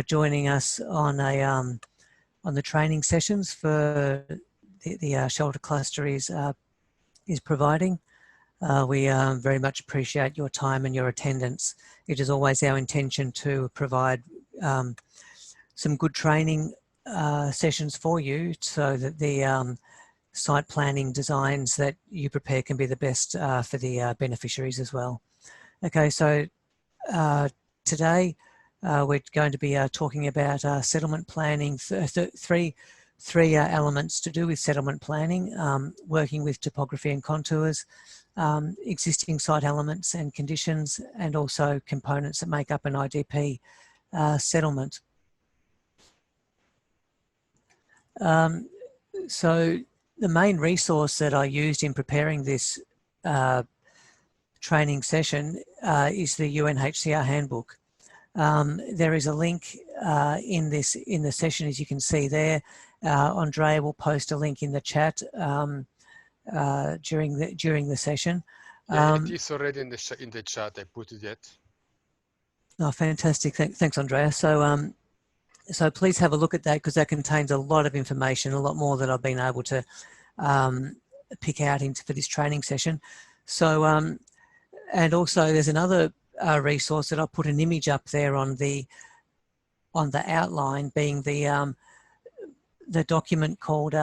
joining us on the training sessions for the shelter cluster is providing. We very much appreciate your time and your attendance. It is always our intention to provide some good training sessions for you so that the site planning designs that you prepare can be the best for the beneficiaries as well. Okay, so today we're going to be talking about settlement planning, three elements to do with settlement planning, working with topography and contours, existing site elements and conditions, and also components that make up an IDP settlement. So the main resource that I used in preparing this training session is the UNHCR handbook. There is a link in the session, as you can see there. Andrea will post a link in the chat during the session. Yeah, it is already in the chat. I put it yet. Oh, fantastic! Thanks, Andrea. So please have a look at that, because that contains a lot of information, a lot more that I've been able to pick out for this training session. So, and also there's another resource that I'll put an image up there on the outline, being the document called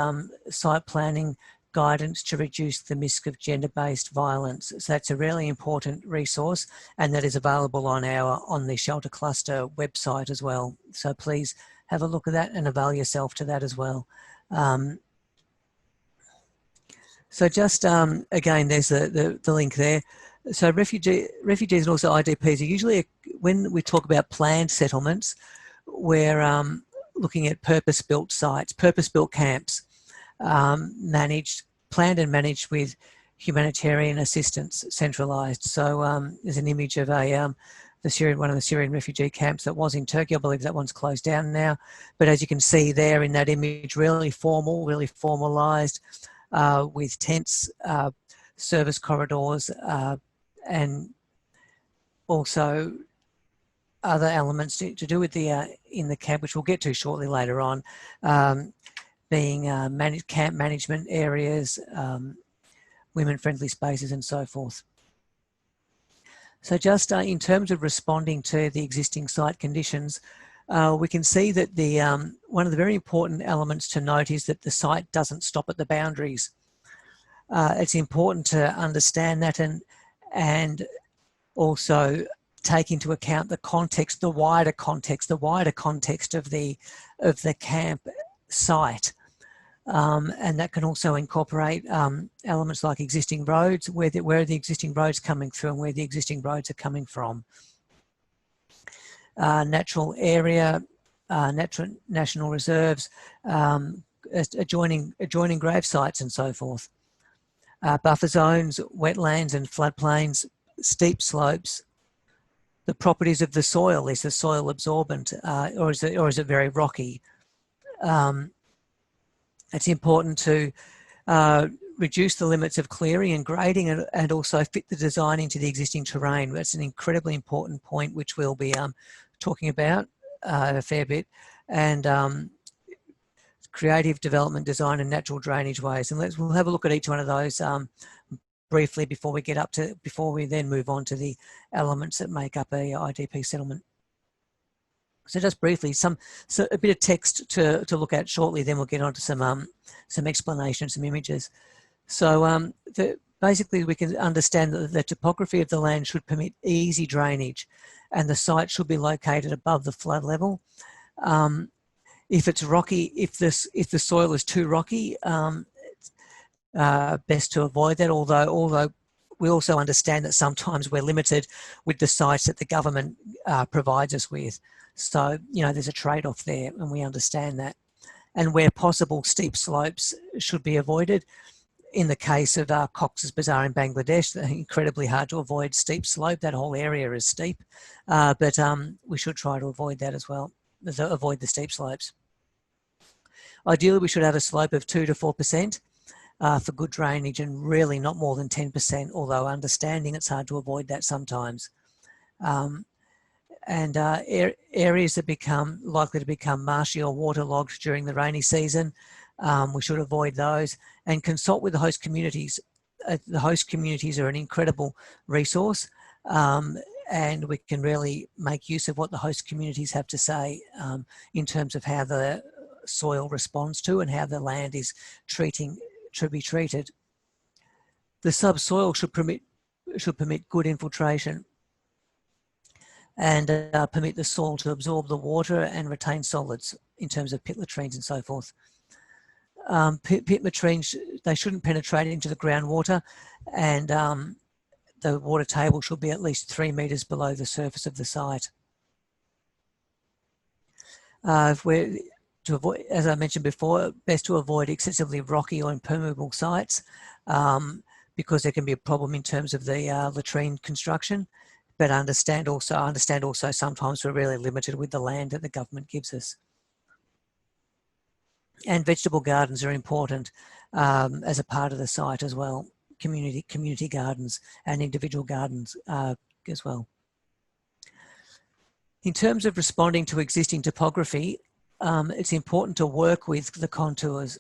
Site Planning Guidance to Reduce the Risk of Gender-Based Violence. So that's a really important resource, and that is available on the Shelter Cluster website as well. So please have a look at that and avail yourself to that as well. So just again, there's the link there. So refugees and also IDPs are usually, when we talk about planned settlements, we're looking at purpose-built sites, purpose-built camps, planned and managed with humanitarian assistance, centralised. So there's an image of one of the Syrian refugee camps that was in Turkey. I believe that one's closed down now. But as you can see there in that image, really formal, really formalised, with tents, service corridors, and also other elements to do with the in the camp, which we'll get to shortly later on, being camp management areas, women-friendly spaces, and so forth. So just in terms of responding to the existing site conditions, we can see that the one of the very important elements to note is that the site doesn't stop at the boundaries. It's important to understand that and also take into account the context, the wider context of the camp site. And that can also incorporate elements like existing roads, where the existing roads coming through and where the existing roads are coming from. Natural area, national reserves, adjoining grave sites and so forth. Buffer zones, wetlands and floodplains, steep slopes. The properties of the soil. Is the soil absorbent or is it very rocky? It's important to reduce the limits of clearing and grading, and also fit the design into the existing terrain. That's an incredibly important point, which we'll be talking about a fair bit. And creative development design and natural drainage ways. And we'll have a look at each one of those briefly before we then move on to the elements that make up a IDP settlement. So just briefly, a bit of text to look at shortly, then we'll get on to some explanation, some images. So basically we can understand that the topography of the land should permit easy drainage, and the site should be located above the flood level. If it's rocky, if the soil is too rocky, best to avoid that, although we also understand that sometimes we're limited with the sites that the government provides us with. So, you know, there's a trade-off there, and we understand that. And where possible, steep slopes should be avoided. In the case of Cox's Bazar in Bangladesh, they're incredibly hard to avoid steep slope. That whole area is steep, but we should try to avoid that as well, avoid the steep slopes. Ideally, we should have a slope of 2 to 4% for good drainage, and really not more than 10%, although understanding it's hard to avoid that sometimes. and areas that become likely to become marshy or waterlogged during the rainy season, we should avoid those, and consult with the host communities. The host communities are an incredible resource, and we can really make use of what the host communities have to say in terms of how the soil responds to and how the land is should be treated. The subsoil should permit good infiltration and permit the soil to absorb the water and retain solids in terms of pit latrines and so forth. Pit latrines, they shouldn't penetrate into the groundwater, and the water table should be at least 3 metres below the surface of the site. To avoid, as I mentioned before, best to avoid excessively rocky or impermeable sites because there can be a problem in terms of the latrine construction. But understand also sometimes we're really limited with the land that the government gives us. And vegetable gardens are important as a part of the site as well. Community gardens and individual gardens as well. In terms of responding to existing topography, it's important to work with the contours.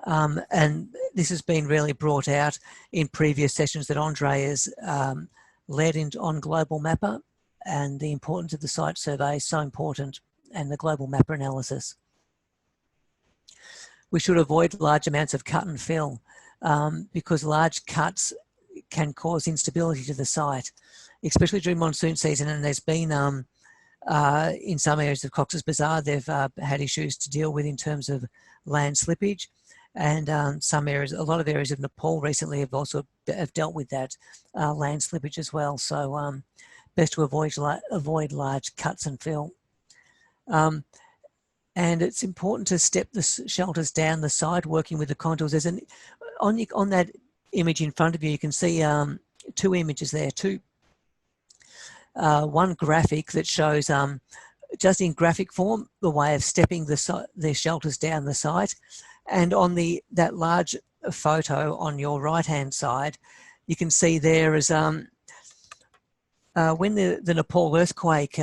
And this has been really brought out in previous sessions that Andre has led on Global Mapper, and the importance of the site survey is so important, and the Global Mapper analysis. We should avoid large amounts of cut and fill because large cuts can cause instability to the site, especially during monsoon season. And there's been, in some areas of Cox's Bazar, they've had issues to deal with in terms of land slippage. And some areas, a lot of areas of Nepal recently have also dealt with that land slippage as well. So best to avoid large cuts and fill. And it's important to step the shelters down the side, working with the contours. There's on that image in front of you, you can see two images there, one graphic that shows just in graphic form the way of stepping the shelters down the site, and on that large photo on your right hand side, you can see there is when the Nepal earthquake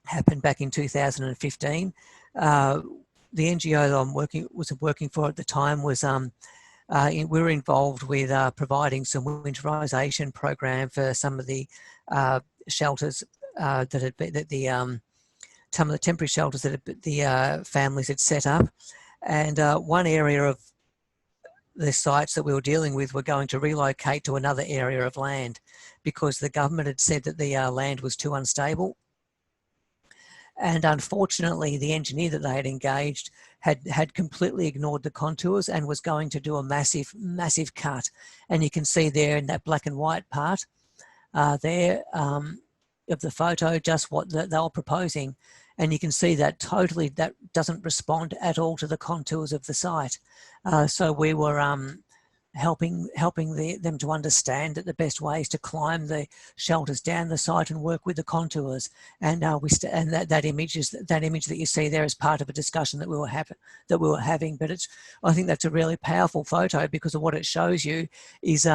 happened back in 2015. The NGO that I was working for at the time was we were involved with providing some winterization program for some of the shelters some of the temporary shelters that the families had set up, and one area of the sites that we were dealing with were going to relocate to another area of land because the government had said that the land was too unstable. And unfortunately, the engineer that they had engaged had completely ignored the contours and was going to do a massive, massive cut. And you can see there in that black and white part there of the photo just what they were proposing. And you can see that that doesn't respond at all to the contours of the site. So we were helping them to understand that the best way is to climb the shelters down the site and work with the contours. And that image that you see there is part of a discussion that we were having. But I think that's a really powerful photo because of what it shows you is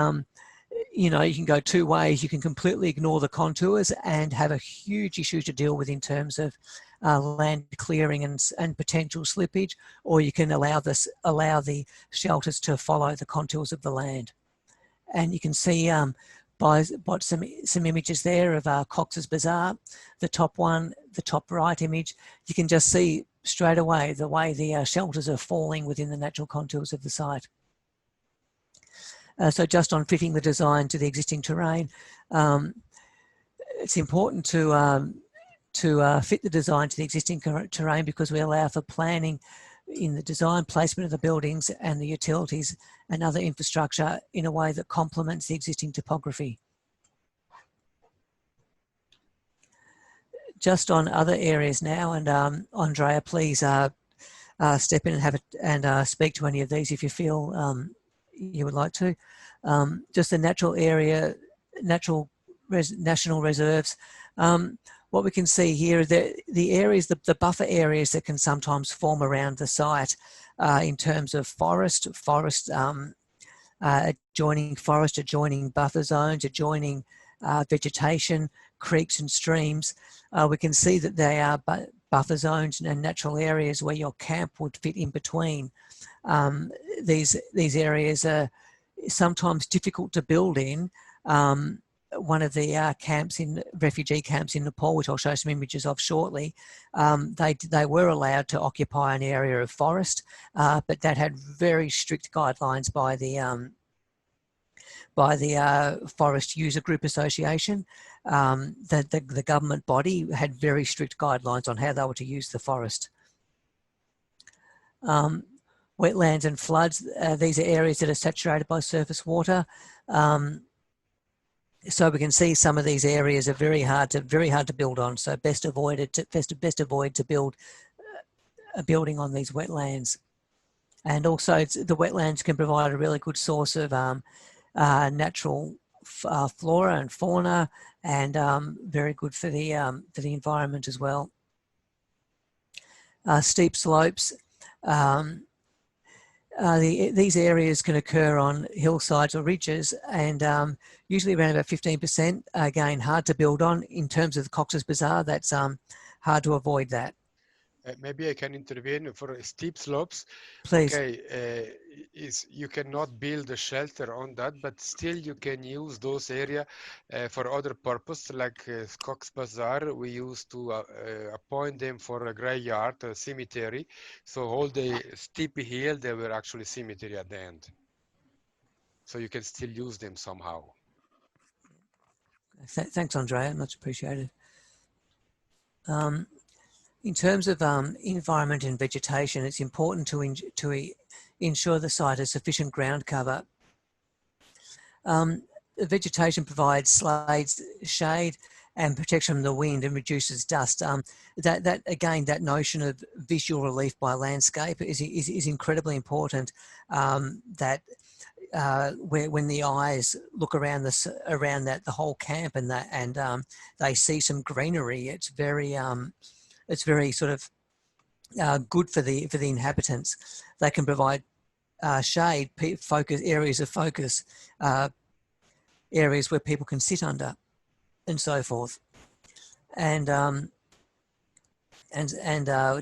you can go two ways. You can completely ignore the contours and have a huge issue to deal with in terms of land clearing and potential slippage, or you can allow the shelters to follow the contours of the land. And you can see by some images there of Cox's Bazar, the top right image, you can just see straight away the way the shelters are falling within the natural contours of the site. So just on fitting the design to the existing terrain, it's important to fit the design to the existing terrain because we allow for planning in the design, placement of the buildings and the utilities and other infrastructure in a way that complements the existing topography. Just on other areas now, and Andrea, please step in and speak to any of these if you feel you would like to. Just the natural area, national reserves. What we can see here are the areas, the buffer areas that can sometimes form around the site in terms of adjoining forest, adjoining buffer zones, adjoining vegetation, creeks and streams, we can see that they are buffer zones and natural areas where your camp would fit in between. These areas are sometimes difficult to build in. One of the refugee camps in Nepal, which I'll show some images of shortly, they were allowed to occupy an area of forest, but that had very strict guidelines by the Forest User Group Association. The government body had very strict guidelines on how they were to use the forest. Wetlands and floods, these are areas that are saturated by surface water. So we can see some of these areas are very hard to build on. So best avoid to build a building on these wetlands. And also the wetlands can provide a really good source of natural flora and fauna, and very good for the environment as well. Steep slopes. These areas can occur on hillsides or ridges, and usually around about 15%. Again, hard to build on. In terms of the Cox's Bazar, that's hard to avoid that. Maybe I can intervene for steep slopes. Please. Okay, you cannot build a shelter on that, but still you can use those areas for other purpose, like Cox's Bazar. We used to appoint them for a graveyard, a cemetery. So all the steep hill, they were actually cemetery at the end. So you can still use them somehow. Thanks, Andrea. Much appreciated. In terms of environment and vegetation, it's important to ensure the site has sufficient ground cover. The vegetation provides shade and protection from the wind and reduces dust. That notion of visual relief by landscape is incredibly important. When the eyes look around the whole camp and they see some greenery, it's very sort of good for the inhabitants. They can provide shade, areas of focus, areas where people can sit under, and so forth. And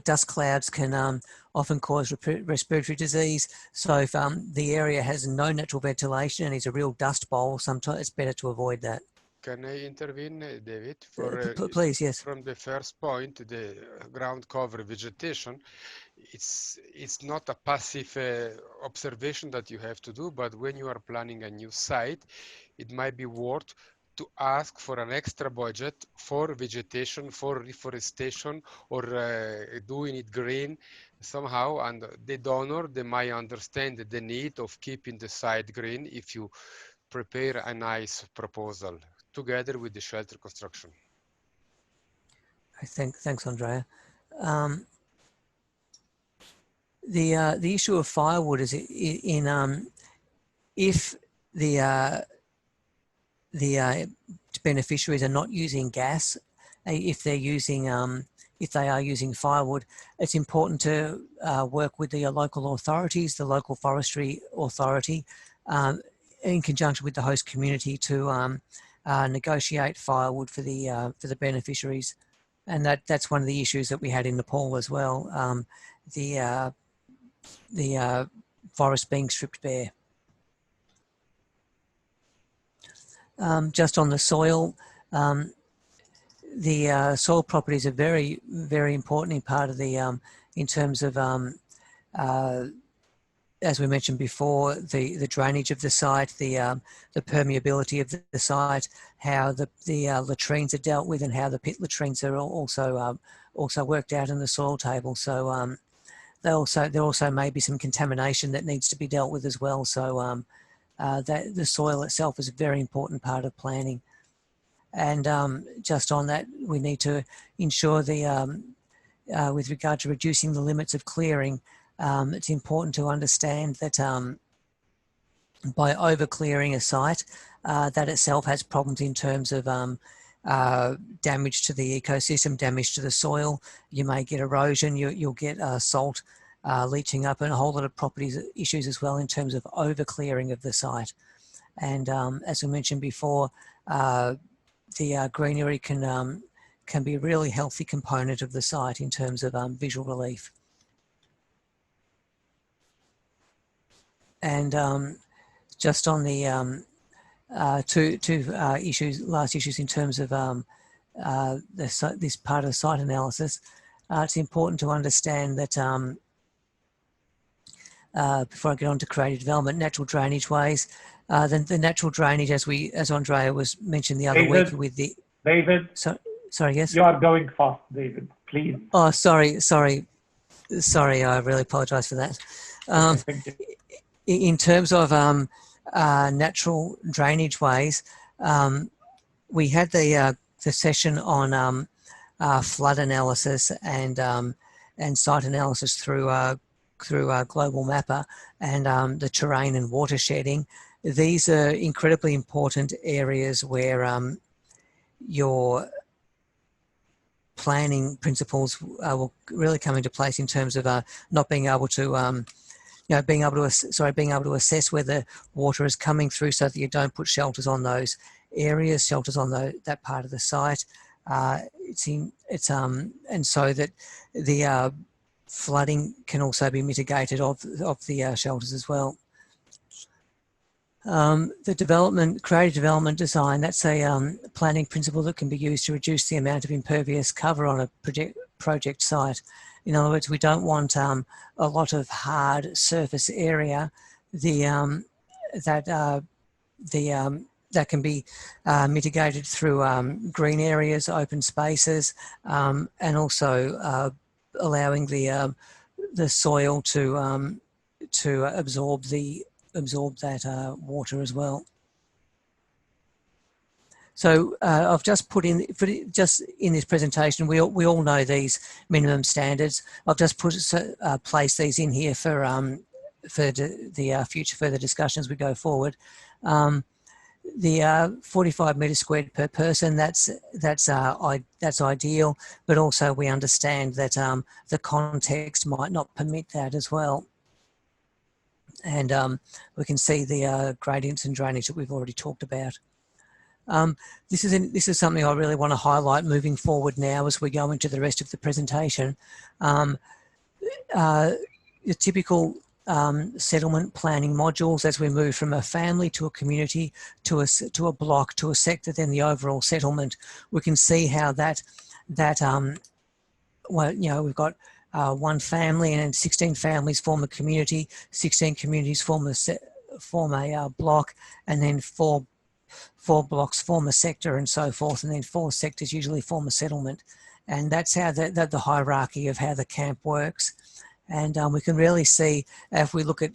dust clouds can often cause respiratory disease. So if the area has no natural ventilation and is a real dust bowl, sometimes it's better to avoid that. Can I intervene, David? Please, yes. From the first point, the ground cover vegetation, it's not a passive observation that you have to do, but when you are planning a new site, it might be worth to ask for an extra budget for vegetation, for reforestation, or doing it green somehow. And the donor, they might understand the need of keeping the site green if you prepare a nice proposal together with the shelter construction. Thanks, Andrea. The issue of firewood is if the beneficiaries are not using gas, if they are using firewood, it's important to work with the local authorities, the local forestry authority, in conjunction with the host community to negotiate firewood for the beneficiaries. And that's one of the issues that we had in Nepal as well, the forest being stripped bare. Just on the soil, the soil properties are very, very important in part of the, in terms of, as we mentioned before, the drainage of the site, the permeability of the site, how the latrines are dealt with, and how the pit latrines are also worked out in the soil table. So there also may be some contamination that needs to be dealt with as well. So that the soil itself is a very important part of planning. And just on that, we need to ensure with regard to reducing the limits of clearing, it's important to understand that by over clearing a site, that itself has problems in terms of damage to the ecosystem, damage to the soil. You may get erosion, you'll get salt leaching up, and a whole lot of property issues as well in terms of over clearing of the site. And as we mentioned before, greenery can be a really healthy component of the site in terms of visual relief. And just on the two last issues in terms of this part of the site analysis, it's important to understand that before I get on to creative development, natural drainage ways. The natural drainage, as Andrea was mentioned the other week with the... David? Sorry, yes? You are going fast, David, please. Oh, sorry, I really apologise for that. Thank you. In terms of natural drainage ways, we had the session on flood analysis and site analysis through Global Mapper and the terrain and watershedding. These are incredibly important areas where your planning principles will really come into place in terms of not being able to being able to assess whether water is coming through, so that you don't put shelters on those areas, shelters on that part of the site. And so that the flooding can also be mitigated of the shelters as well. The creative development design, that's a planning principle that can be used to reduce the amount of impervious cover on a project site. In other words, we don't want a lot of hard surface area. That can be mitigated through green areas, open spaces, and also allowing the soil to absorb that water as well. So I've just put in, just in this presentation, we all know these minimum standards. I've just placed these in here for the future further discussions we go forward. The 45 metres squared per person, that's ideal, but also we understand that the context might not permit that as well. And we can see the gradients and drainage that we've already talked about. This is something I really want to highlight moving forward now as we go into the rest of the presentation. The typical settlement planning modules, as we move from a family to a community to a block to a sector, then the overall settlement, we can see how well, we've got one family, and then 16 families form a community, 16 communities form a block, and then four blocks form a sector, and so forth, and then 4 sectors usually form a settlement. And that's how the hierarchy of how the camp works. And we can really see, if we look at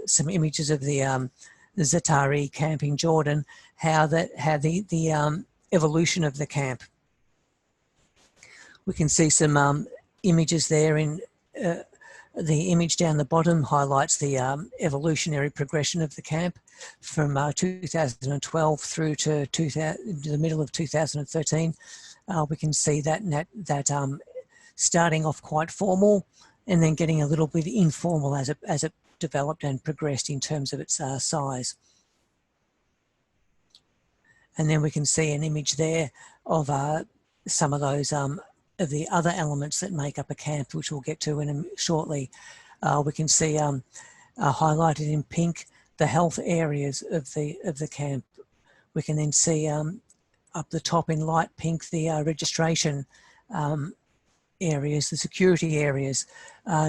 some images of the Zatari camp in Jordan, how the evolution of the camp. We can see some images there. In the image down the bottom highlights the evolutionary progression of the camp from 2012 through to the middle of 2013. We can see that starting off quite formal and then getting a little bit informal as it developed and progressed in terms of its size. And then we can see an image there of some of those of the other elements that make up a camp, which we'll get to shortly. We can see highlighted in pink the health areas of the camp. We can then see up the top in light pink the registration areas, the security areas,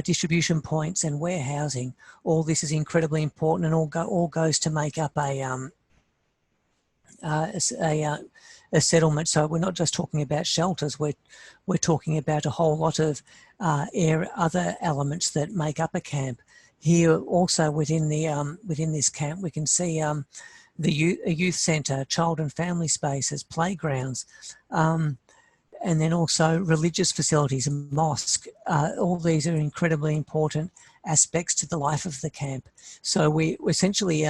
distribution points and warehousing. All this is incredibly important, and all goes to make up a settlement. So we're not just talking about shelters, we're talking about a whole lot of other elements that make up a camp. Here also within this camp we can see a youth centre, child and family spaces, playgrounds, and then also religious facilities, a mosque. All these are incredibly important aspects to the life of the camp. So we essentially,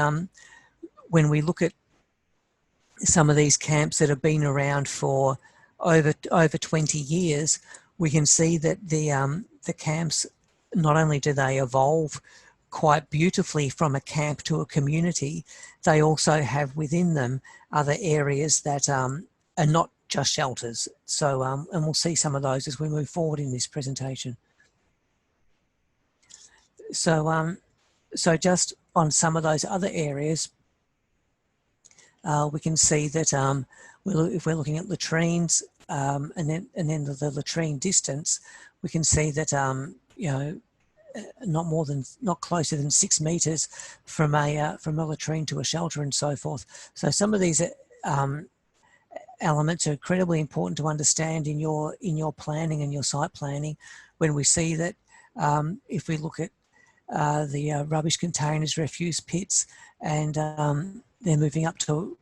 when we look at some of these camps that have been around for over 20 years, we can see that the camps, not only do they evolve quite beautifully from a camp to a community, they also have within them other areas that and not just shelters. So, and we'll see some of those as we move forward in this presentation. So, so just on some of those other areas, we can see that if we're looking at latrines and then the latrine distance, we can see that you know, not closer than 6 meters from a latrine to a shelter and so forth. So some of these elements are incredibly important to understand in your planning and your site planning. When we see that, if we look at the rubbish containers, refuse pits, and they're moving up to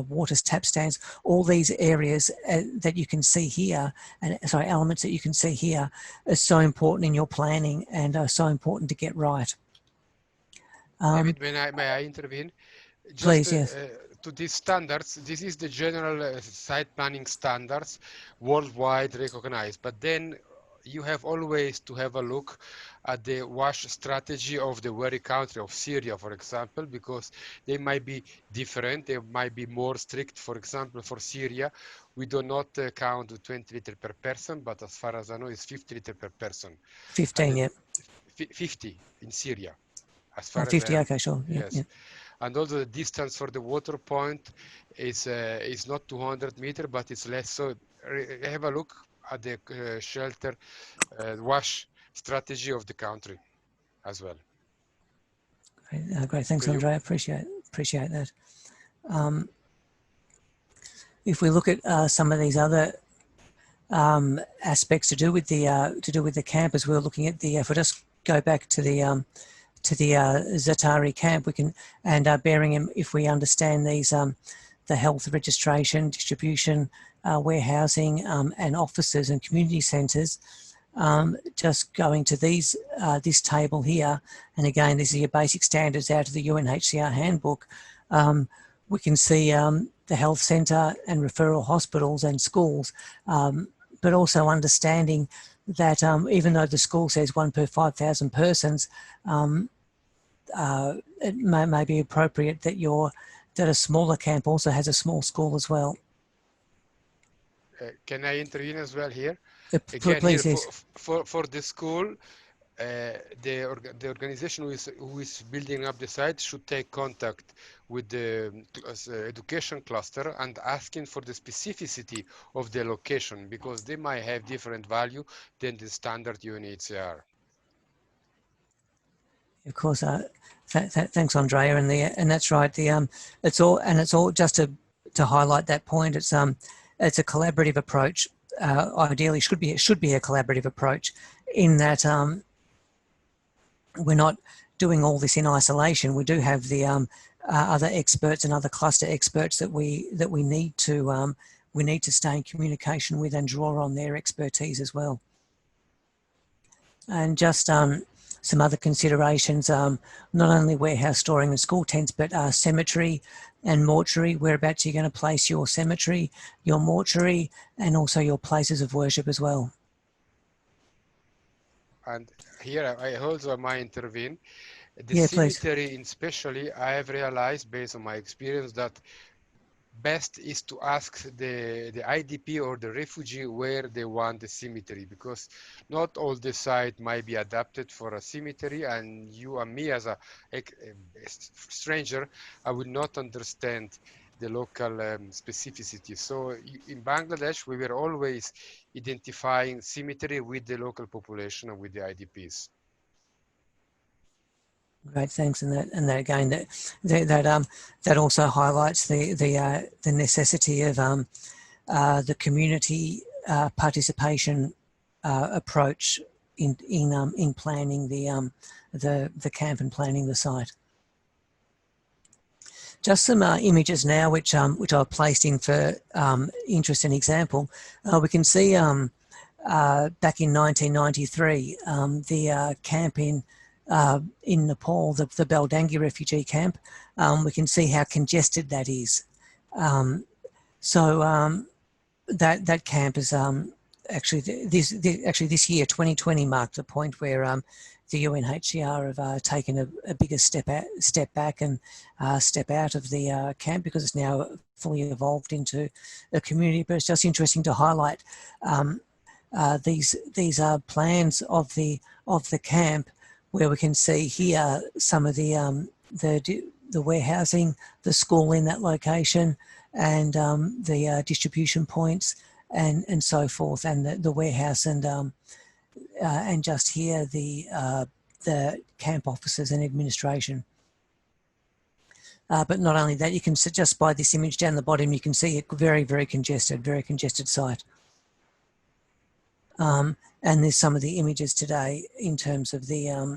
water tap stands, all these areas that you can see here, and sorry, elements that you can see here, are so important in your planning and are so important to get right. David, may I intervene? Just, please, yes. To these standards, this is the general site planning standards worldwide recognized, but then you have always to have a look at the WASH strategy of the very country of Syria, for example, because they might be different. They might be more strict. For example, for Syria, we do not count 20 liters per person, but as far as I know, it's 50 liters per person. 15, yeah. 50 in Syria, as far 50, as okay, sure. yes. Yeah. And also the distance for the water point is not 200 meters, but it's less. So have a look at the shelter WASH strategy of the country as well. Great. Thanks, Andre. Appreciate that. If we look at some of these other aspects to do with the campus, we're looking at the. If we just go back to the Zatari camp, we can, and bearing in, if we understand these, the health registration, distribution, warehousing, and offices and community centres. Just going to these, this table here, and again, these are your basic standards out of the UNHCR handbook. We can see the health centre and referral hospitals and schools, but also understanding that even though the school says 1 per 5,000 persons, it may be appropriate that that a smaller camp also has a small school as well. Can I intervene as well here? Again, please, here yes. For the school, the organization who is building up the site should take contact with the education cluster and asking for the specificity of the location, because they might have different value than the standard UNHCR. Of course, thanks, Andrea, and that's right. It's all just to highlight that point. It's a collaborative approach. Ideally, it should be a collaborative approach, in that we're not doing all this in isolation. We do have the other experts and other cluster experts that we need to stay in communication with and draw on their expertise as well. And just some other considerations, not only warehouse storing and school tents, but cemetery and mortuary. Whereabouts you're going to place your cemetery, your mortuary, and also your places of worship as well. And here I also might intervene. The yeah, cemetery, please. especially, I have realized based on my experience that best is to ask the IDP or the refugee where they want the cemetery, because not all the site might be adapted for a cemetery, and you and me as a stranger, I will not understand the local specificity. So in Bangladesh, we were always identifying cemetery with the local population and with the IDPs. Great, thanks, and that again, that also highlights the necessity of the community participation approach in planning the camp and planning the site. Just some images now, which I've placed in for interest and example. We can see back in 1993 the camp in Nepal, the Baldangi refugee camp. We can see how congested that is. So that camp is actually this year 2020 marked the point where the UNHCR have taken a bigger step back and step out of the camp, because it's now fully evolved into a community. But it's just interesting to highlight these are plans of the camp, where we can see here some of the warehousing, the school in that location, and the distribution points, and so forth, and the warehouse, and just here the camp officers and administration. But not only that, you can see just by this image down the bottom, you can see it very congested site. And there's some of the images today in terms of the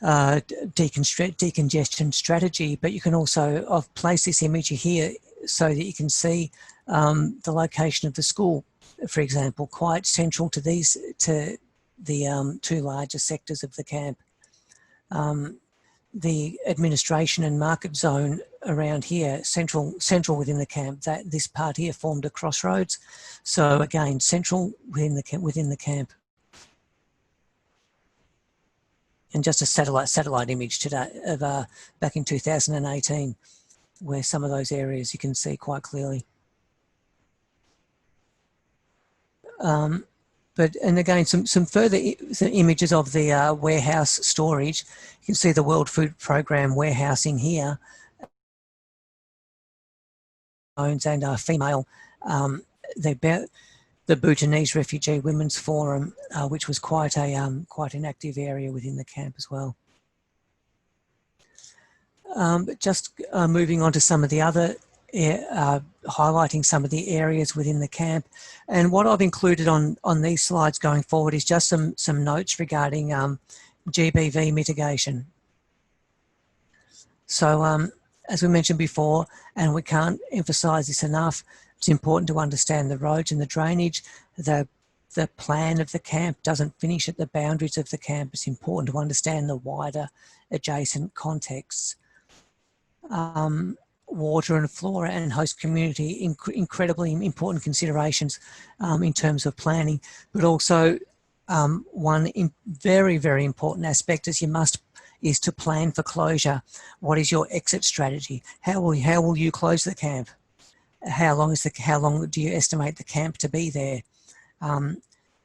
decongestion strategy. But you can also, I've placed this image here so that you can see the location of the school, for example, quite central to the two largest sectors of the camp. The administration and market zone around here, central within the camp, that this part here formed a crossroads. So again, central within the camp. And just a satellite image today of back in 2018, where some of those areas you can see quite clearly. And again, some further images of the warehouse storage. You can see the World Food Programme warehousing here, and female, the Bhutanese Refugee Women's Forum, which was quite an active area within the camp as well. But just moving on to some of the other, highlighting some of the areas within the camp. And what I've included on these slides going forward is just some notes regarding GBV mitigation. So as we mentioned before, and we can't emphasize this enough, it's important to understand the roads and the drainage. The plan of the camp doesn't finish at the boundaries of the camp. It's important to understand the wider adjacent contexts. Water and flora and host community, incredibly important considerations in terms of planning, but also one very important aspect is to plan for closure. What is your exit strategy? How will you close the camp? How long do you estimate the camp to be there?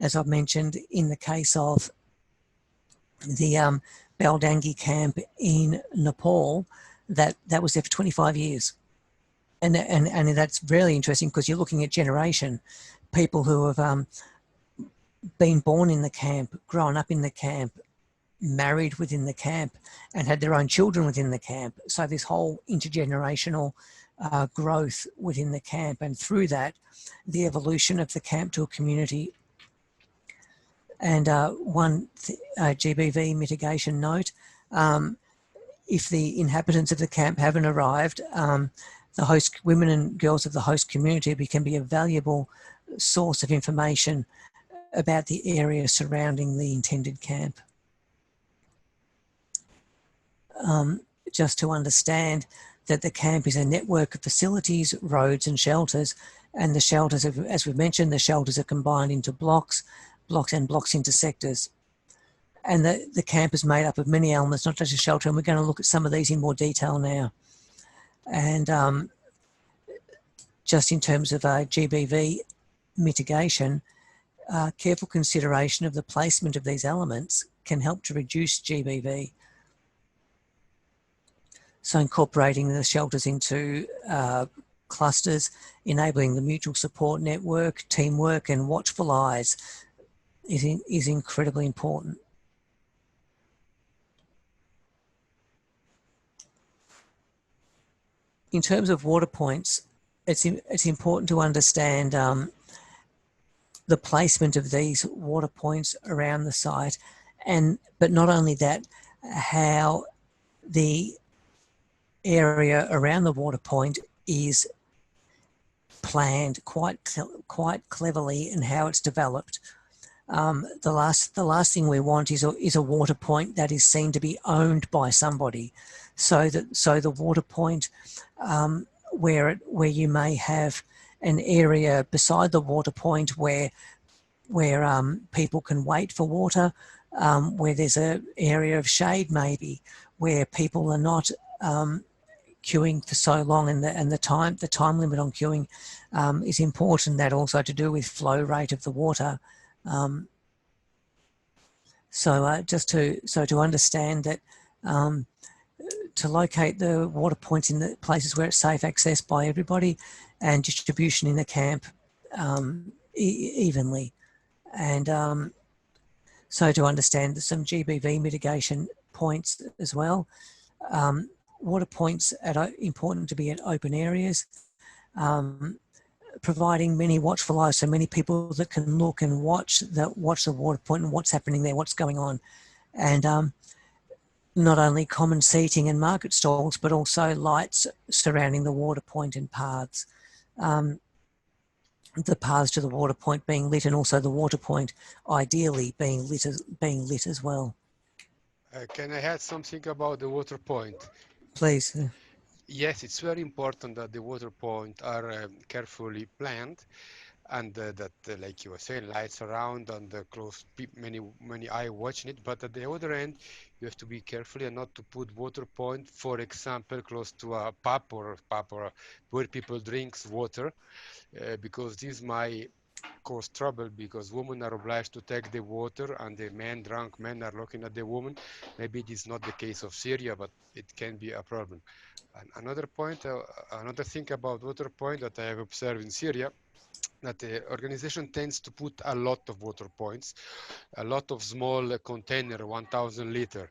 As I've mentioned, in the case of the Baldangi camp in Nepal, that was there for 25 years. And that's really interesting, because you're looking at generation, people who have been born in the camp, grown up in the camp, married within the camp, and had their own children within the camp. So this whole intergenerational growth within the camp, and through that, the evolution of the camp to a community. And one GBV mitigation note, if the inhabitants of the camp haven't arrived, the host women and girls of the host community can be a valuable source of information about the area surrounding the intended camp. Just to understand that the camp is a network of facilities, roads and shelters, and the shelters, as we've mentioned, the shelters are combined into blocks into sectors. And the camp is made up of many elements, not just a shelter, and we're going to look at some of these in more detail now. And just in terms of GBV mitigation, careful consideration of the placement of these elements can help to reduce GBV. So incorporating the shelters into clusters, enabling the mutual support network, teamwork and watchful eyes is incredibly important. In terms of water points, it's important to understand the placement of these water points around the site, but not only that, how the area around the water point is planned quite cleverly, and how it's developed. The last thing we want is a water point that is seen to be owned by somebody. So the water point where you may have an area beside the water point where people can wait for water, where there's an area of shade maybe, where people are not queuing for so long, and the time limit on queuing is important. That also to do with flow rate of the water. Just to understand that, to locate the water points in the places where it's safe access by everybody, and distribution in the camp evenly, and so to understand some GBV mitigation points as well. Water points important to be at open areas, providing many watchful eyes, so many people that can look and watch the water point and what's happening there, what's going on, and not only common seating and market stalls, but also lights surrounding the water point and paths. The paths to the water point being lit, and also the water point ideally being lit as well. Can I add something about the water point? Please. Yes, it's very important that the water point are carefully planned, and that, like you were saying, lights around and close, many eye watching it. But at the other end, you have to be careful and not to put water point, for example, close to a pub or where people drinks water, because this might cause trouble, because women are obliged to take the water and the drunk men are looking at the woman. Maybe it is not the case of Syria, but it can be a problem. And another point, another thing about water point that I have observed in Syria, that the organization tends to put a lot of water points, a lot of small container, 1,000 liter,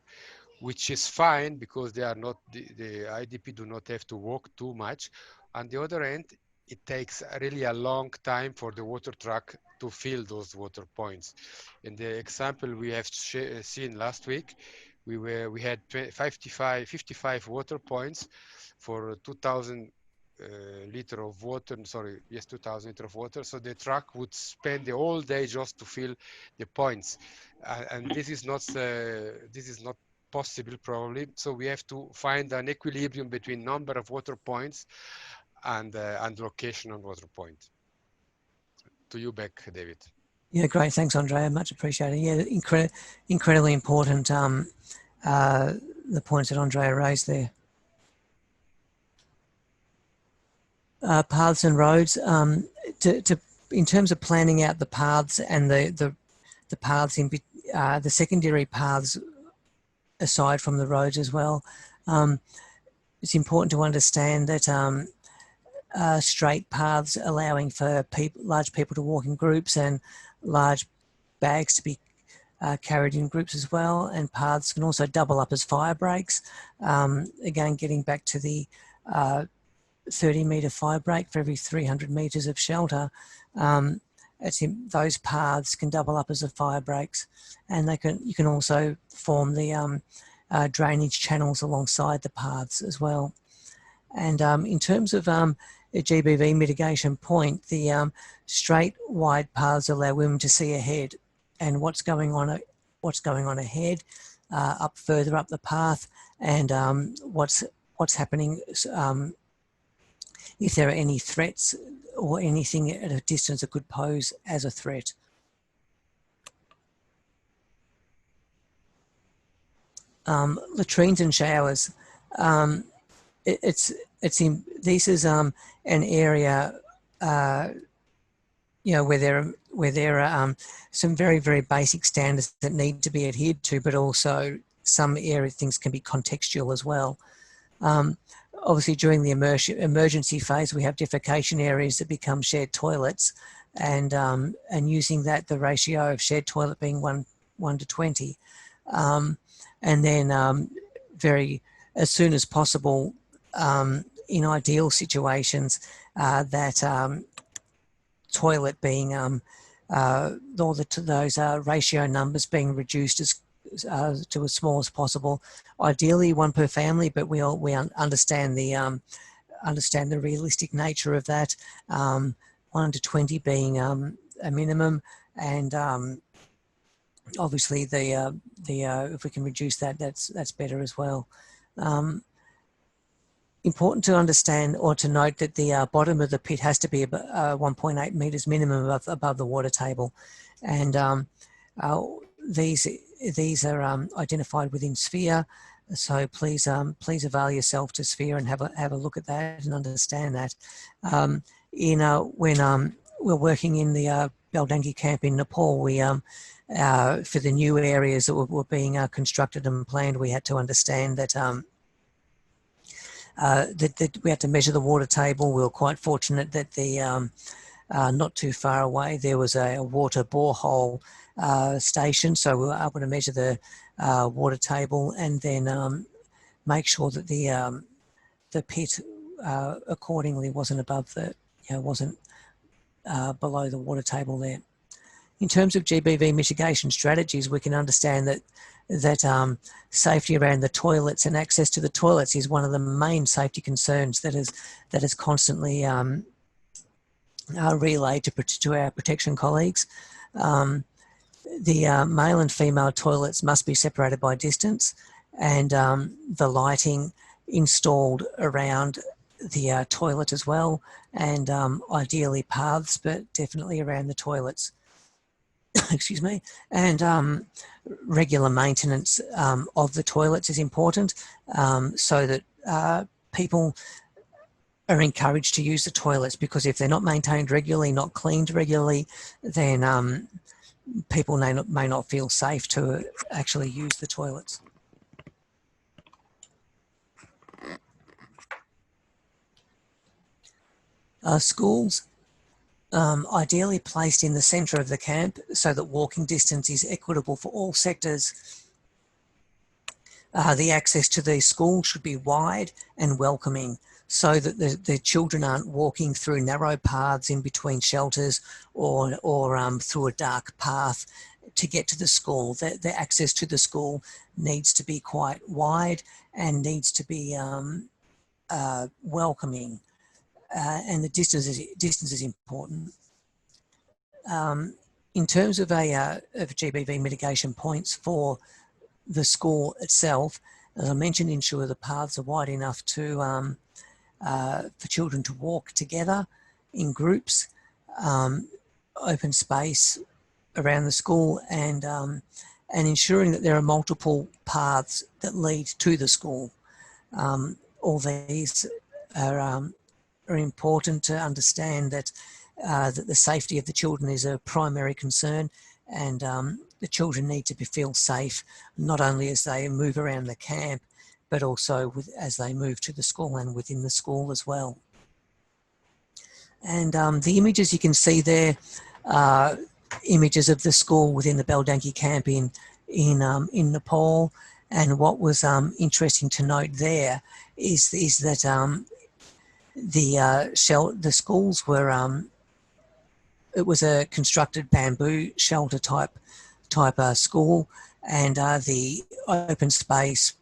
which is fine because they are not, the IDP do not have to walk too much. On the other end, it takes really a long time for the water truck to fill those water points. In the example we have seen last week, we had 55 water points for 2,000 liter of water, 2,000 liter of water. So the truck would spend the whole day just to fill the points, and this is not possible probably. So we have to find an equilibrium between number of water points and location on water point. To you back, David. Yeah, great. Thanks, Andrea. Much appreciated. Yeah, incredibly important, the points that Andrea raised there. Paths and roads. In terms of planning out the paths and the paths in the secondary paths aside from the roads as well, it's important to understand that straight paths allowing for large people to walk in groups, and large bags to be carried in groups as well, and paths can also double up as fire breaks. Again, getting back to the 30-metre fire break for every 300 metres of shelter, those paths can double up as a fire breaks, and you can also form the drainage channels alongside the paths as well. And in terms of a GBV mitigation point, the straight wide paths allow women to see ahead and what's going on ahead, further up the path, and what's happening. If there are any threats or anything at a distance that could pose as a threat. Latrines and showers. This is an area, where there are some very, very basic standards that need to be adhered to, but also some things can be contextual as well. Obviously, during the emergency phase, we have defecation areas that become shared toilets, and using that, the ratio of shared toilet being 1 to 20, and then as soon as possible, in ideal situations, that toilet being those ratio numbers being reduced to as small as possible. Ideally, one per family, but we understand the realistic nature of that. 1 to 20 being a minimum, and obviously if we can reduce that, that's better as well. important to understand or to note that the bottom of the pit has to be about 1.8 metres minimum above the water table, and these are identified within sphere. So please avail yourself to sphere and have a look at that and understand that. When we're working in the Baldangi camp in Nepal, we for the new areas that were being constructed and planned, we had to understand that. That we had to measure the water table. We were quite fortunate that the not too far away there was a water borehole station, so we were able to measure the water table and then make sure that the pit accordingly wasn't above wasn't below the water table there. In terms of GBV mitigation strategies, we can understand that safety around the toilets and access to the toilets is one of the main safety concerns that is constantly relayed to our protection colleagues. The male and female toilets must be separated by distance, and the lighting installed around the toilet as well, and ideally paths, but definitely around the toilets. Excuse me, and regular maintenance of the toilets is important, so that people are encouraged to use the toilets, because if they're not maintained regularly, not cleaned regularly, then people may not feel safe to actually use the toilets. Schools. Ideally placed in the centre of the camp so that walking distance is equitable for all sectors. The access to the school should be wide and welcoming, so that the children aren't walking through narrow paths in between shelters or through a dark path to get to the school. The access to the school needs to be quite wide and needs to be welcoming. And the distance is important. In terms of GBV mitigation points for the school itself, as I mentioned, ensure the paths are wide enough to for children to walk together in groups, open space around the school, and ensuring that there are multiple paths that lead to the school. All these are important to understand that that the safety of the children is a primary concern, and the children need to feel safe, not only as they move around the camp, but also as they move to the school and within the school as well. And the images you can see there are images of the school within the Baldangi camp in Nepal. And what was interesting to note there is that the schools were it was a constructed bamboo shelter type school, and the open space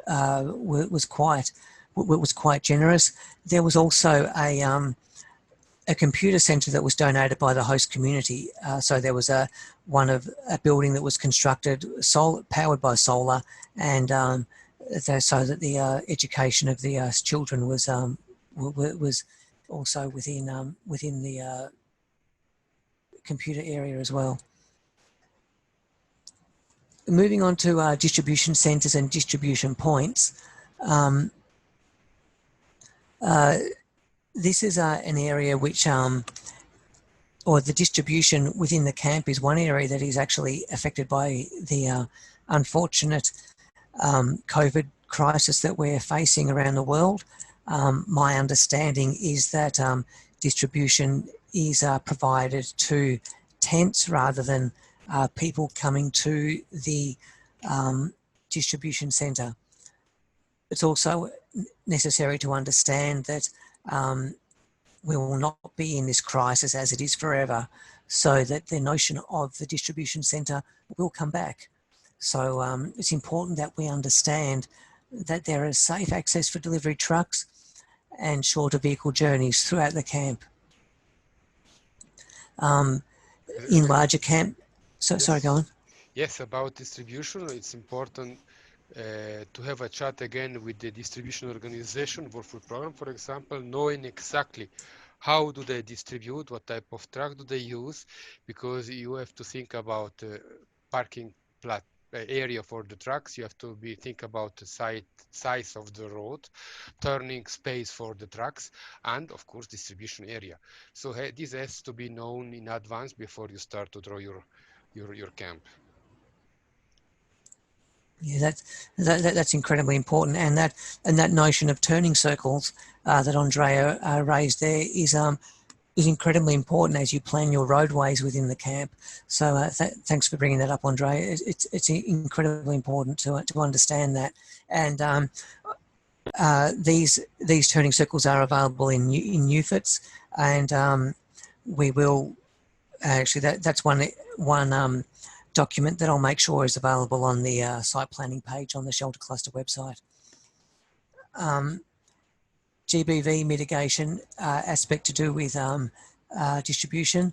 was quite generous. There was also a computer centre that was donated by the host community. So there was a building that was constructed powered by solar, and so that the education of the children was also within the computer area as well. Moving on to distribution centres and distribution points. This is an area which, or the distribution within the camp is one area that is actually affected by the unfortunate COVID crisis that we're facing around the world. My understanding is that distribution is provided to tents rather than people coming to the distribution centre. It's also necessary to understand that we will not be in this crisis as it is forever, so that the notion of the distribution centre will come back. So it's important that we understand that there is safe access for delivery trucks and shorter vehicle journeys throughout the camp. In larger camp, sorry, go on. Yes, about distribution, it's important to have a chat again with the distribution organization, World Food Program, for example, knowing exactly how do they distribute, what type of truck do they use, because you have to think about parking area for the trucks. You have to think about the size of the road, turning space for the trucks, and of course distribution area. So this has to be known in advance before you start to draw your camp. Yeah, that's incredibly important, and that notion of turning circles that Andrea raised there is incredibly important as you plan your roadways within the camp. So thanks for bringing that up, Andrea. It's incredibly important to understand that, and these turning circles are available in UFITs, and we will actually that's one document that I'll make sure is available on the site planning page on the Shelter Cluster website. GBV mitigation aspect to do with distribution,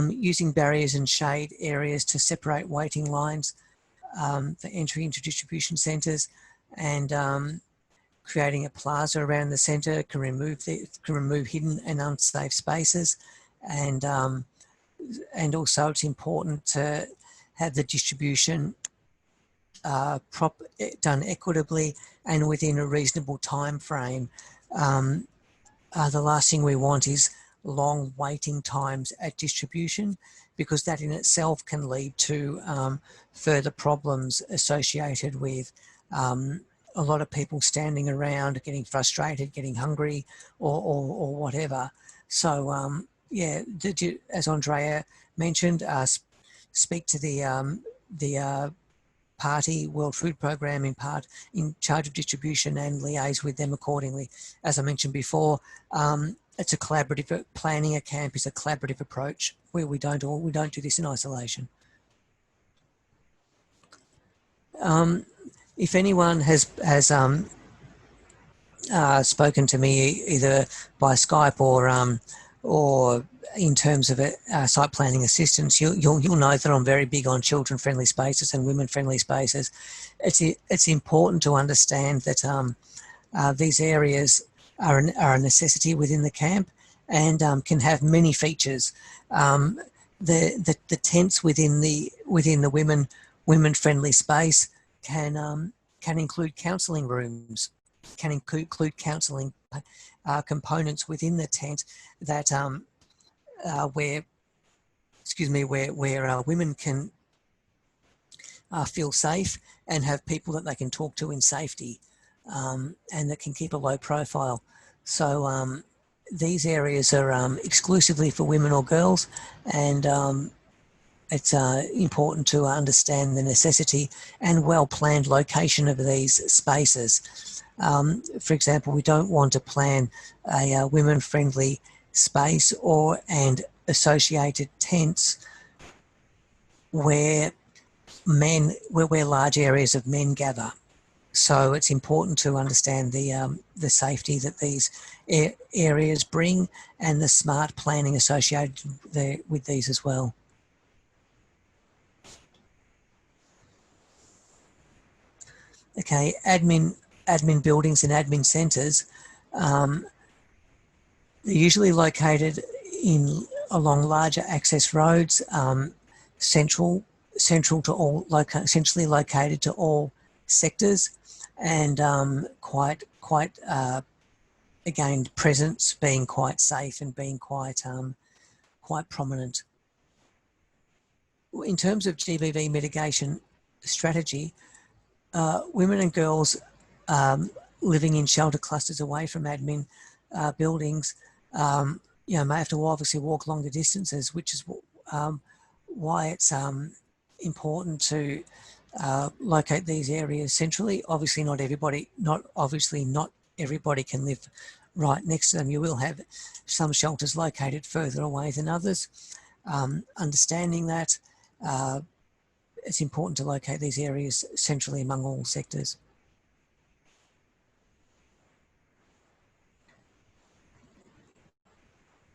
using barriers and shade areas to separate waiting lines for entry into distribution centres, and creating a plaza around the centre can remove hidden and unsafe spaces, and also it's important to have the distribution done equitably and within a reasonable time frame. The last thing we want is long waiting times at distribution, because that in itself can lead to further problems associated with a lot of people standing around, getting frustrated, getting hungry, or whatever. So yeah, as Andrea mentioned, speak to the party World Food Program in charge of distribution and liaise with them accordingly. As I mentioned before, it's a collaborative. Planning a camp is a collaborative approach where we don't do this in isolation. If anyone has spoken to me either by Skype or in terms of site planning assistance, you'll know that I'm very big on children-friendly spaces and women-friendly spaces. It's important to understand that these areas are a necessity within the camp, and can have many features. The tents within the women-friendly space can include counselling rooms, can include counselling components within the tent that where women can feel safe and have people that they can talk to in safety, and that can keep a low profile. So these areas are exclusively for women or girls, and it's important to understand the necessity and well-planned location of these spaces. For example, we don't want to plan a women-friendly space and associated tents where large areas of men gather. So it's important to understand the safety that these areas bring and the smart planning associated with these as well. Okay, admin buildings and admin centres, they're usually located along larger access roads, centrally located to all sectors, and again, presence being quite safe and being quite prominent. In terms of GBV mitigation strategy, women and girls living in shelter clusters away from admin buildings, may have to obviously walk longer distances, which is why it's important to locate these areas centrally. Obviously, not everybody can live right next to them. You will have some shelters located further away than others. Understanding that, it's important to locate these areas centrally among all sectors.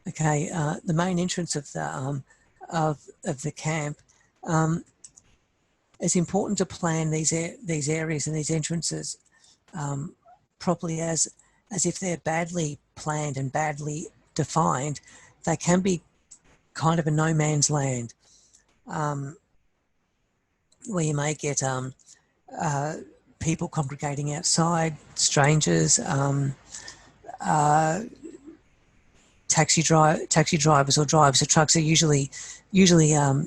Okay, the main entrance of the camp. it's important to plan these areas and these entrances properly, as if they're badly planned and badly defined, they can be kind of a no man's land, where you may get people congregating outside, strangers, taxi drivers or drivers of trucks are usually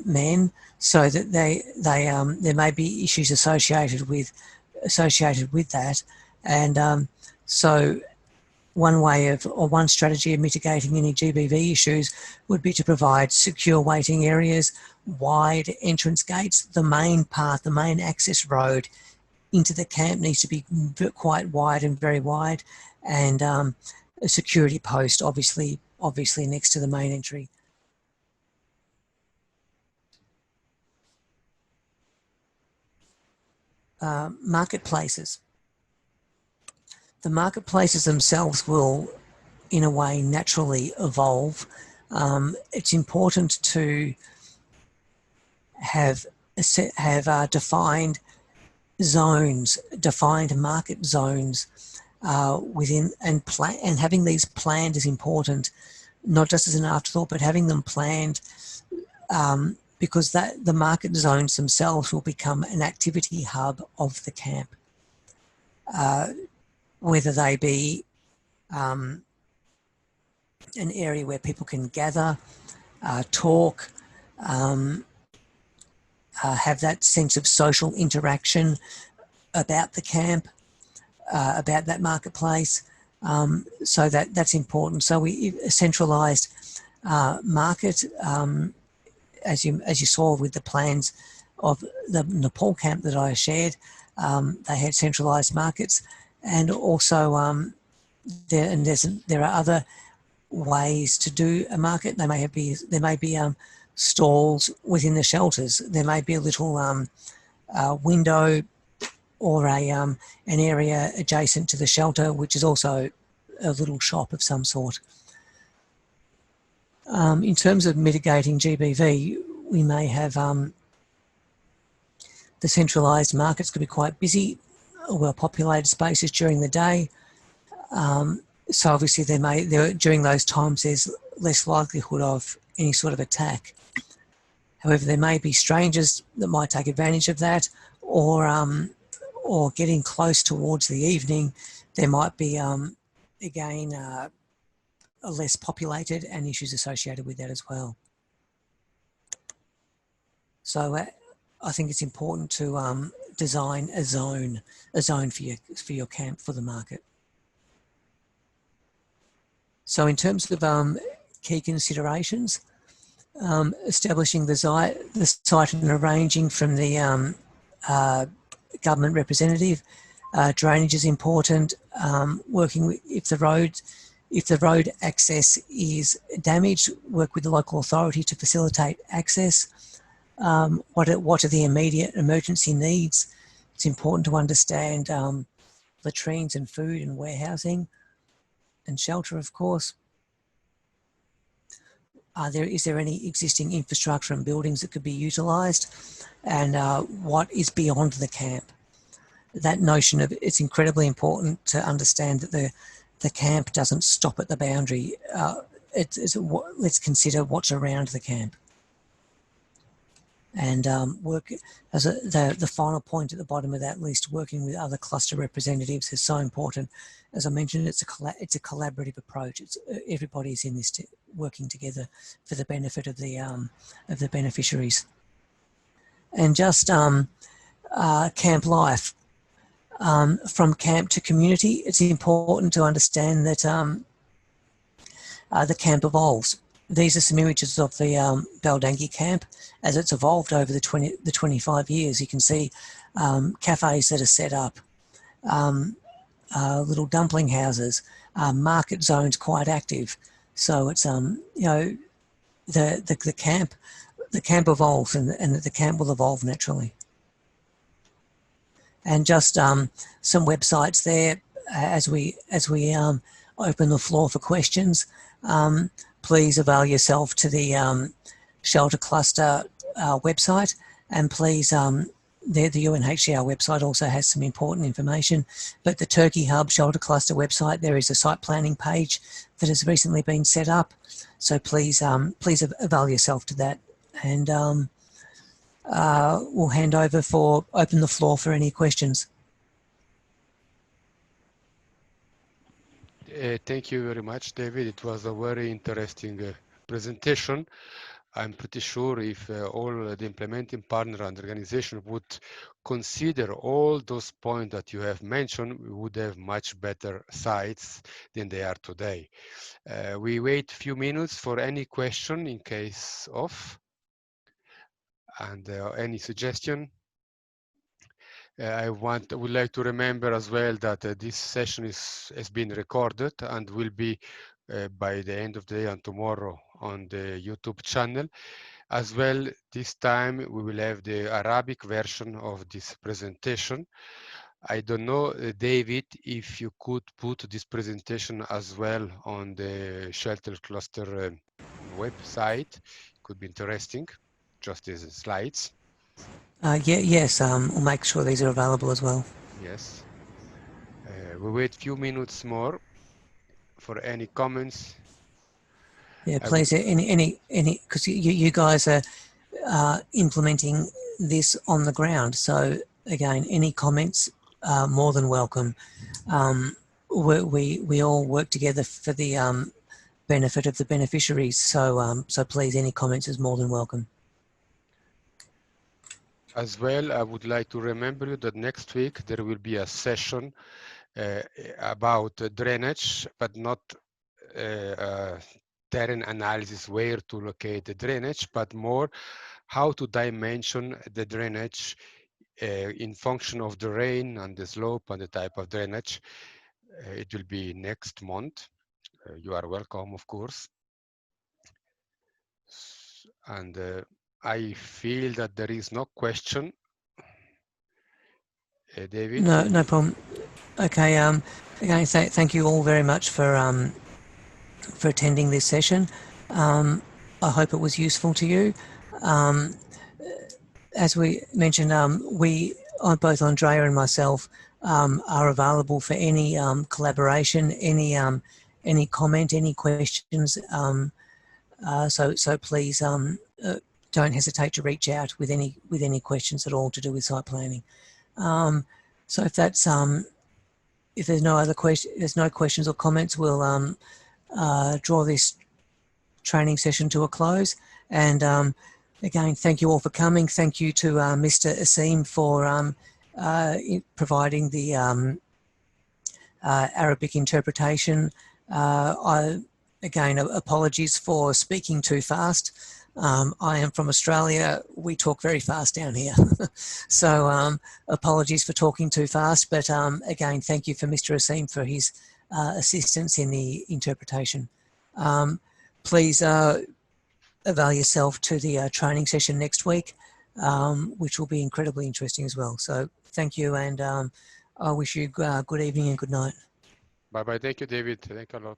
men, so that there may be issues associated with that, and so one strategy of mitigating any GBV issues would be to provide secure waiting areas, wide entrance gates. The main path, the main access road into the camp needs to be quite wide and very wide, and a security post obviously next to the main entry. Marketplaces. The marketplaces themselves will, in a way, naturally evolve. It's important to have defined zones, defined market zones within, and having these planned is important, not just as an afterthought, but having them planned, because the market zones themselves will become an activity hub of the camp. Whether they be an area where people can gather, talk, have that sense of social interaction about the camp, about that marketplace. So that's important. So a centralised market, as you saw with the plans of the Nepal camp that I shared, they had centralised markets. And also, there are other ways to do a market. There may be stalls within the shelters. There may be a little window or an area adjacent to the shelter, which is also a little shop of some sort. In terms of mitigating GBV, we may have the centralised markets could be quite busy, well-populated spaces during the day. So obviously during those times there's less likelihood of any sort of attack. However, there may be strangers that might take advantage of that, or getting close towards the evening, there might be again less populated and issues associated with that as well. So I think it's important to design a zone for your camp, for the market. So in terms of key considerations, establishing the site and arranging from the government representative. Drainage is important. Working with, if the road access is damaged, work with the local authority to facilitate access. What are the immediate emergency needs? It's important to understand latrines and food and warehousing and shelter, of course. Is there any existing infrastructure and buildings that could be utilised? And what is beyond the camp? That notion of, it's incredibly important to understand that the camp doesn't stop at the boundary. Let's consider what's around the camp. And work as the final point at the bottom of that list, working with other cluster representatives is so important. As I mentioned, it's a collaborative approach. Everybody's in this working together for the benefit of the beneficiaries. And just camp life, from camp to community. It's important to understand that the camp evolves. These are some images of the Baldangi camp as it's evolved over the 25 years. You can see cafes that are set up, little dumpling houses, market zones quite active. So it's the camp evolves, and the camp will evolve naturally. And just some websites there as we open the floor for questions. Please avail yourself to the Shelter Cluster website, and please the UNHCR website also has some important information, but the Turkey Hub Shoulder Cluster website, there is a site planning page that has recently been set up. So please, please avail yourself to that. And we'll open the floor for any questions. Thank you very much, David. It was a very interesting presentation. I'm pretty sure if all the implementing partner and organization would consider all those points that you have mentioned, we would have much better sites than they are today. We wait a few minutes for any question in case of, and any suggestion. I would like to remember as well that this session has been recorded and will be by the end of the day and tomorrow on the YouTube channel. As well, this time we will have the Arabic version of this presentation. I don't know, David, if you could put this presentation as well on the shelter cluster website. It could be interesting, just as slides. Yes, we'll make sure these are available as well. Yes. We wait a few minutes more for any comments. Yeah, please, any, because you guys are implementing this on the ground. So again, any comments are more than welcome. We all work together for the benefit of the beneficiaries. So so please, any comments is more than welcome. As well, I would like to remember you that next week there will be a session about drainage, but not terrain analysis where to locate the drainage, but more how to dimension the drainage in function of the rain and the slope and the type of drainage. It will be next month. You are welcome, of course. And I feel that there is no question. David? No problem. Okay. Again, thank you all very much for attending this session. I hope it was useful to you. As we mentioned, both Andrea and myself are available for any collaboration, any comment, any questions. So please don't hesitate to reach out with any questions at all to do with site planning. So if that's if there's no other questions or comments, we'll draw this training session to a close. And again, thank you all for coming. Thank you to Mr. Asim for providing the Arabic interpretation. Again, apologies for speaking too fast. I am from Australia. We talk very fast down here. So apologies for talking too fast. But again, thank you for Mr. Asim for his assistance in the interpretation. Please avail yourself to the training session next week, which will be incredibly interesting as well. So thank you, and I wish you good evening and good night. Bye-bye. Thank you, David. Thank you a lot.